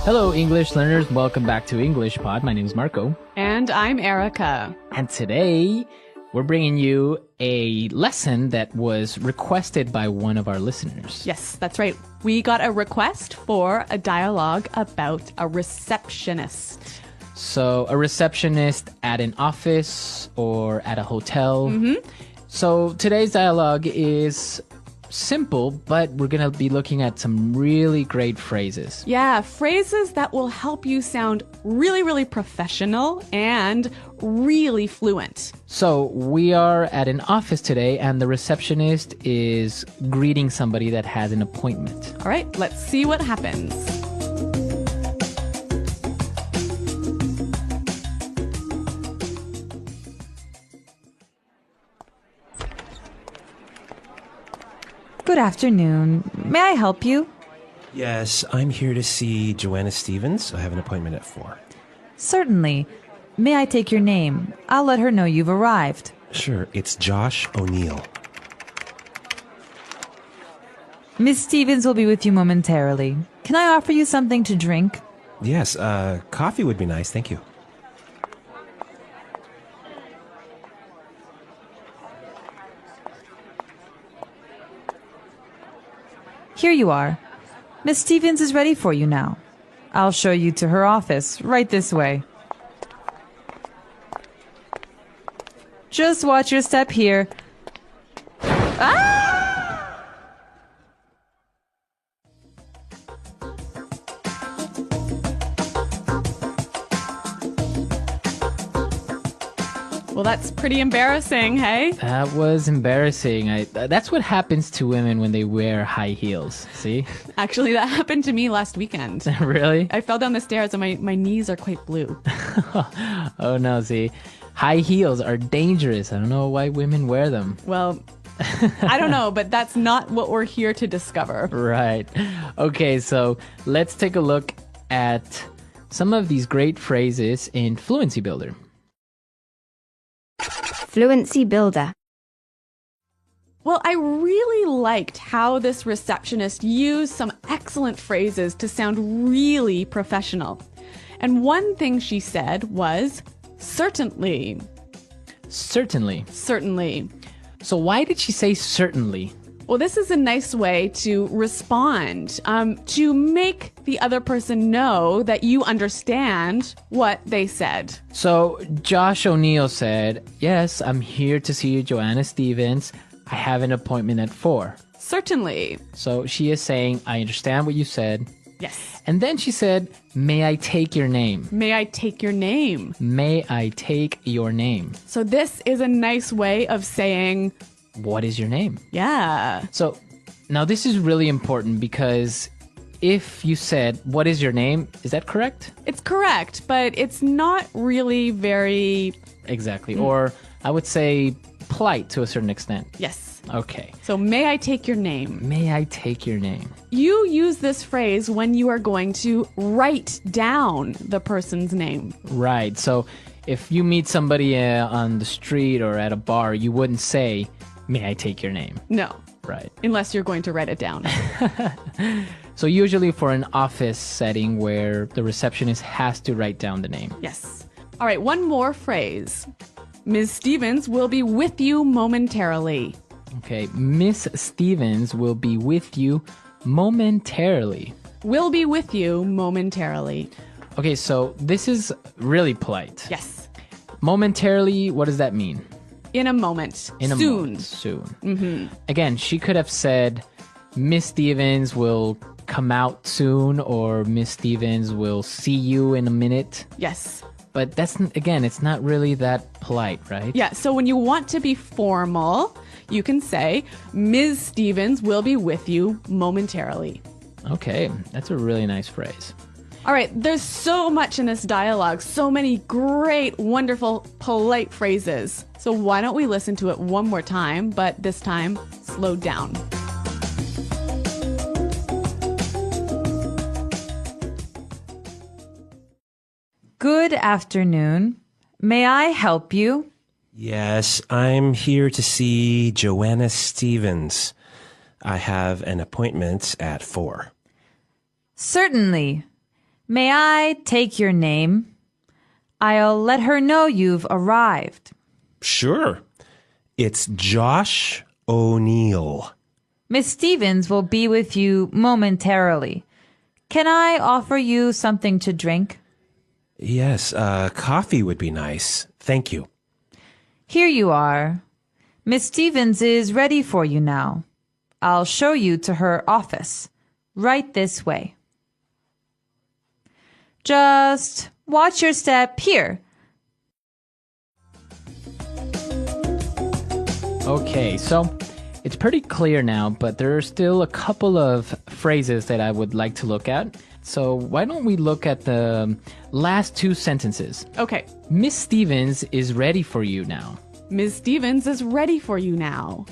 Hello, English learners. Welcome back to English Pod. My name is Marco. And I'm Erica. And today, we're bringing you a lesson that was requested by one of our listeners. Yes, that's right. We got a request for a dialogue about a receptionist. So, a receptionist at an office or at a hotel. So, today's dialogue is simple, but we're going to be looking at some really great phrases. Yeah, phrases that will help you sound really, really professional and really fluent. So, we are at an office today, and the receptionist is greeting somebody that has an appointment. All right, let's see what happens. Good afternoon. May I help you? Yes, I'm here to see Joanna Stevens. I have an appointment at 4. Certainly. May I take your name? I'll let her know you've arrived. Sure, it's Josh O'Neill. Miss Stevens will be with you momentarily. Can I offer you something to drink? Yes, coffee would be nice, thank you. Here you are. Miss Stevens is ready for you now. I'll show you to her office, right this way. Just watch your step here. Well, that's pretty embarrassing, hey? That was embarrassing. That's what happens to women when they wear high heels. See? Actually, that happened to me last weekend. Really? I fell down the stairs and my knees are quite blue. Oh no, see? High heels are dangerous. I don't know why women wear them. Well, I don't know, but that's not what we're here to discover. Right. Okay, so let's take a look at some of these great phrases in Fluency Builder. Fluency Builder. Well, I really liked how this receptionist used some excellent phrases to sound really professional. And one thing she said was, certainly. Certainly. Certainly. So why did she say certainly? Well, this is a nice way to respond, to make the other person know that you understand what they said. So Josh O'Neill said, yes, I'm here to see Joanna Stevens. I have an appointment at 4. Certainly. So she is saying, I understand what you said. Yes. And then she said, may I take your name? May I take your name? May I take your name? So this is a nice way of saying, what is your name? yeah. So now this is really important because if you said, what is your name? Is that correct? It's correct, but it's not really very, Exactly. Or I would say polite to a certain extent. yes. Okay. So may I take your name? May I take your name? You use this phrase when you are going to write down the person's name. Right. So if you meet somebody on the street or at a bar, you wouldn't say, may I take your name? No, Right. unless you're going to write it down. So usually for an office setting where the receptionist has to write down the name. Yes. All right, one more phrase. Ms. Stevens will be with you momentarily. Okay. Miss Stevens will be with you momentarily. Will be with you momentarily. Okay, so this is really polite. Yes. Momentarily, what does that mean? In a moment. In a Soon. moment. Soon. Again, she could have said, Miss Stevens will come out soon, or Miss Stevens will see you in a minute. Yes. But that's, again, it's not really that polite, right? Yeah, so when you want to be formal, you can say, Ms. Stevens will be with you momentarily. Okay, that's a really nice phrase. All right, there's so much in this dialogue, so many great, wonderful, polite phrases. So why don't we listen to it one more time, but this time, slow down. Good afternoon. May I help you? Yes, I'm here to see Joanna Stevens. I have an appointment at 4. Certainly. May I take your name? I'll let her know you've arrived. Sure. It's Josh O'Neill. Miss Stevens will be with you momentarily. Can I offer you something to drink? Yes, coffee would be nice. Thank you. Here you are. Miss Stevens is ready for you now. I'll show you to her office. Right this way. Just watch your step here. Okay, so it's pretty clear now, but there are still a couple of phrases that I would like to look at. So why don't we look at the last two sentences? Okay. Miss Stevens is ready for you now. Ms. Stevens is ready for you now.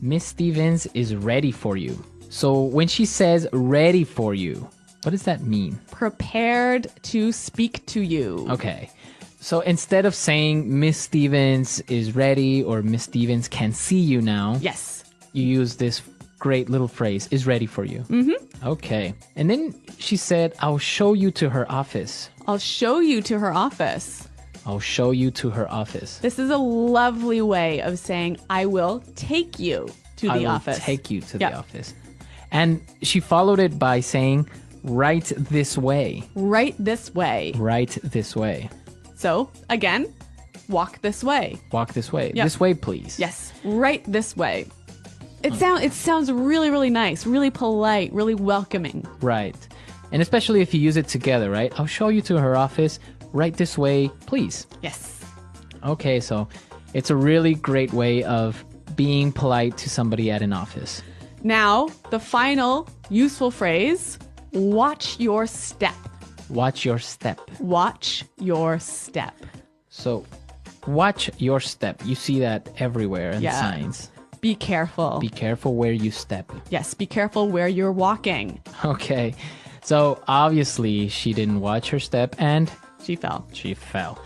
Miss Stevens is ready for you. So when she says ready for you, what does that mean? Prepared to speak to you. Okay. So instead of saying Miss Stevens is ready or Miss Stevens can see you now, Yes. you use this great little phrase, is ready for you. Mm-hmm. Okay. And then she said, I'll show you to her office. I'll show you to her office. I'll show you to her office. This is a lovely way of saying, I will take you to I the will office. take you to Yep. the office. And she followed it by saying, right this way. Right this way. Right this way. So, again, walk this way. Walk this way. Yep. This way, please. Yes, right this way. It sounds really, really nice, really polite, really welcoming. Right. And especially if you use it together, right? I'll show you to her office. Right this way, please. Yes. Okay, so it's a really great way of being polite to somebody at an office. Now, the final useful phrase, watch your step. Watch your step. Watch your step. So, watch your step. You see that everywhere in Yeah. signs. Be careful. Be careful where you step. Yes, be careful where you're walking. Okay. So, obviously, she didn't watch her step and She fell. she fell.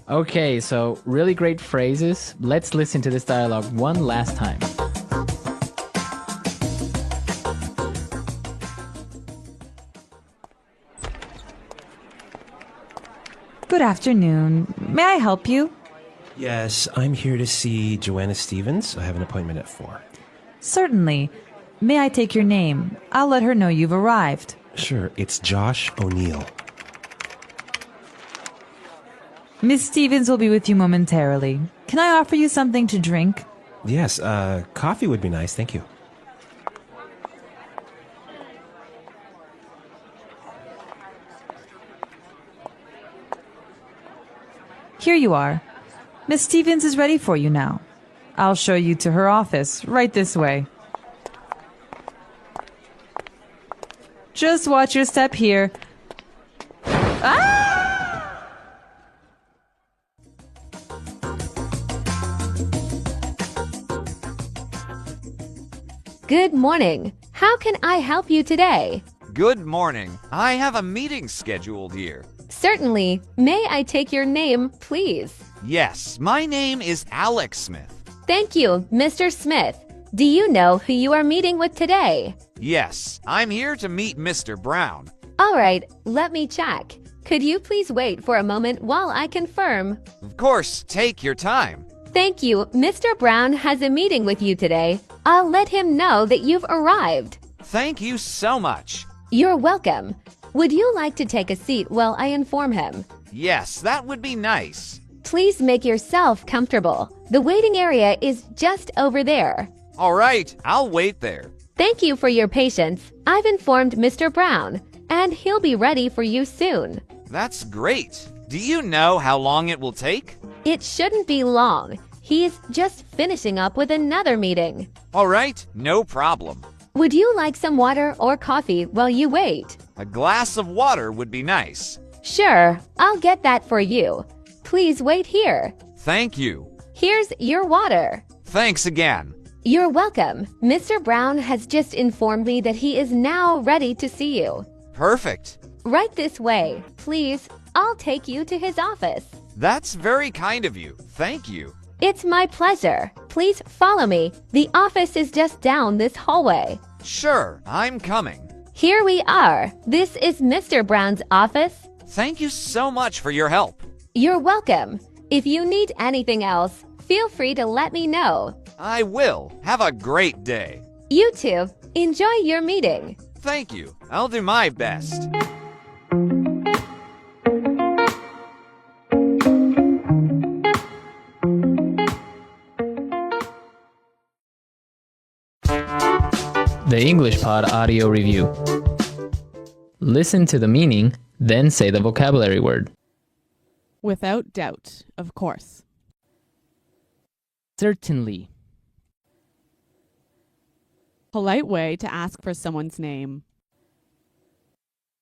Okay, so really great phrases. Let's listen to this dialogue one last time. Good afternoon. May I help you? Yes, I'm here to see Joanna Stevens. I have an appointment at 4. Certainly. May I take your name? I'll let her know you've arrived. Sure, it's Josh O'Neill. Miss Stevens will be with you momentarily. Can I offer you something to drink? Yes, coffee would be nice. Thank you. Here you are. Miss Stevens is ready for you now. I'll show you to her office. Right this way. Just watch your step here. Good morning. How can I help you today? Good morning. I have a meeting scheduled here. Certainly. May I take your name, please? Yes, my name is Alex Smith. Thank you, Mr. Smith. Do you know who you are meeting with today? Yes, I'm here to meet Mr. Brown. All right, let me check. Could you please wait for a moment while I confirm? Of course, take your time. Thank you. Mr. Brown has a meeting with you today. I'll let him know that you've arrived. Thank you so much. You're welcome. Would you like to take a seat while I inform him? Yes, that would be nice. Please make yourself comfortable. The waiting area is just over there. All right, I'll wait there. Thank you for your patience. I've informed Mr. Brown, and he'll be ready for you soon. That's great. Do you know how long it will take? It shouldn't be long. He's just finishing up with another meeting. All right, no problem. Would you like some water or coffee while you wait? A glass of water would be nice. Sure, I'll get that for you. Please wait here. Thank you. Here's your water. Thanks again. You're welcome. Mr. Brown has just informed me that he is now ready to see you. Perfect. Right this way. Please, I'll take you to his office. That's very kind of you. Thank you. It's my pleasure. Please follow me. The office is just down this hallway. Sure, I'm coming. Here we are. This is Mr. Brown's office. Thank you so much for your help. You're welcome. If you need anything else, feel free to let me know. I will. Have a great day. You too. Enjoy your meeting. Thank you. I'll do my best. The English Pod Audio Review. Listen to the meaning, then say the vocabulary word. Without doubt, of course. Certainly. Polite way to ask for someone's name.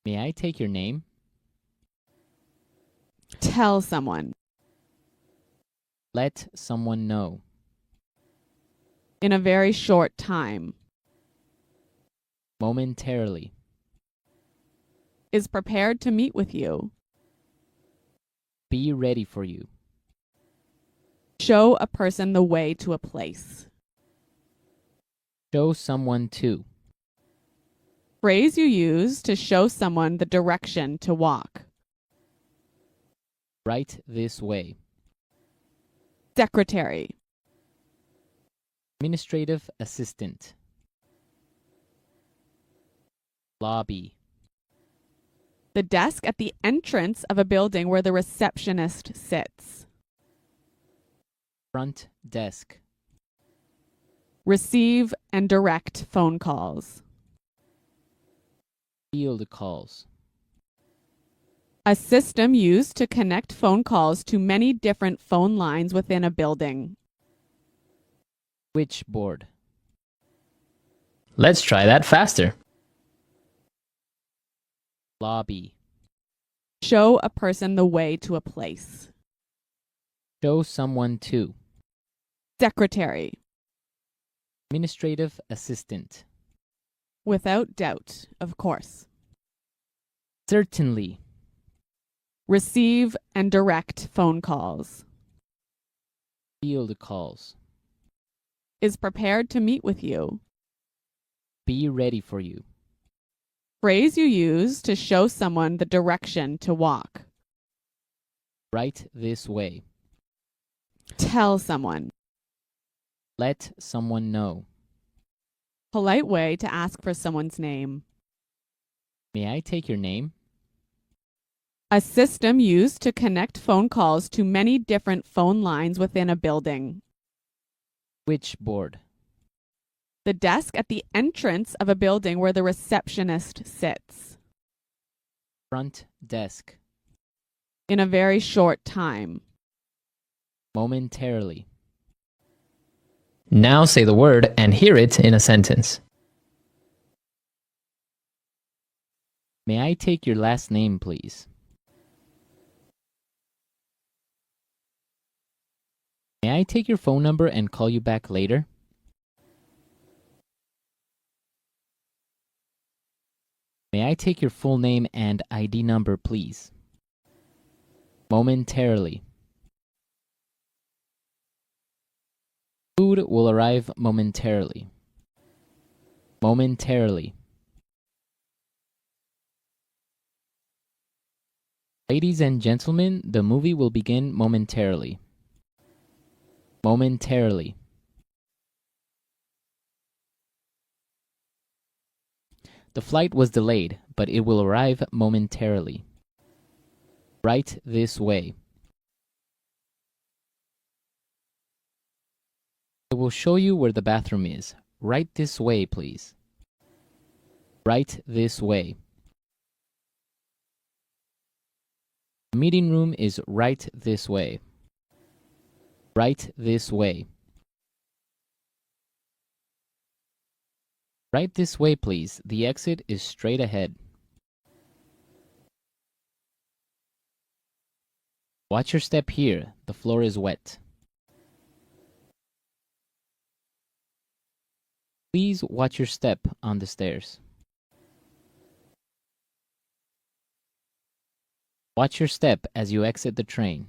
May I take your name? Tell someone. Let someone know. In a very short time. Momentarily. Is prepared to meet with you. Be ready for you. Show a person the way to a place. Show someone to. Phrase you use to show someone the direction to walk. Right this way. Secretary. Administrative assistant. Lobby. The desk at the entrance of a building where the receptionist sits. Front desk. Receive and direct phone calls. Field calls. A system used to connect phone calls to many different phone lines within a building. Switchboard. Let's try that faster. Lobby. Show a person the way to a place. Show someone to. Secretary. Administrative assistant. Without doubt, of course. Certainly. Receive and direct phone calls. Field calls. Is prepared to meet with you. Be ready for you. Phrase you use to show someone the direction to walk. Right this way. Tell someone. Let someone know. Polite way to ask for someone's name. May I take your name? A system used to connect phone calls to many different phone lines within a building. Switchboard. The desk at the entrance of a building where the receptionist sits. Front desk. In a very short time. Momentarily. Now say the word and hear it in a sentence. May I take your last name, please? May I take your phone number and call you back later? May I take your full name and ID number, please? Momentarily. Food will arrive momentarily. Momentarily. Ladies and gentlemen, the movie will begin momentarily. Momentarily. The flight was delayed, but it will arrive momentarily. Right this way. I will show you where the bathroom is. Right this way, please. Right this way. The meeting room is right this way. Right this way. Right this way, please. The exit is straight ahead. Watch your step here. The floor is wet. Please watch your step on the stairs. Watch your step as you exit the train.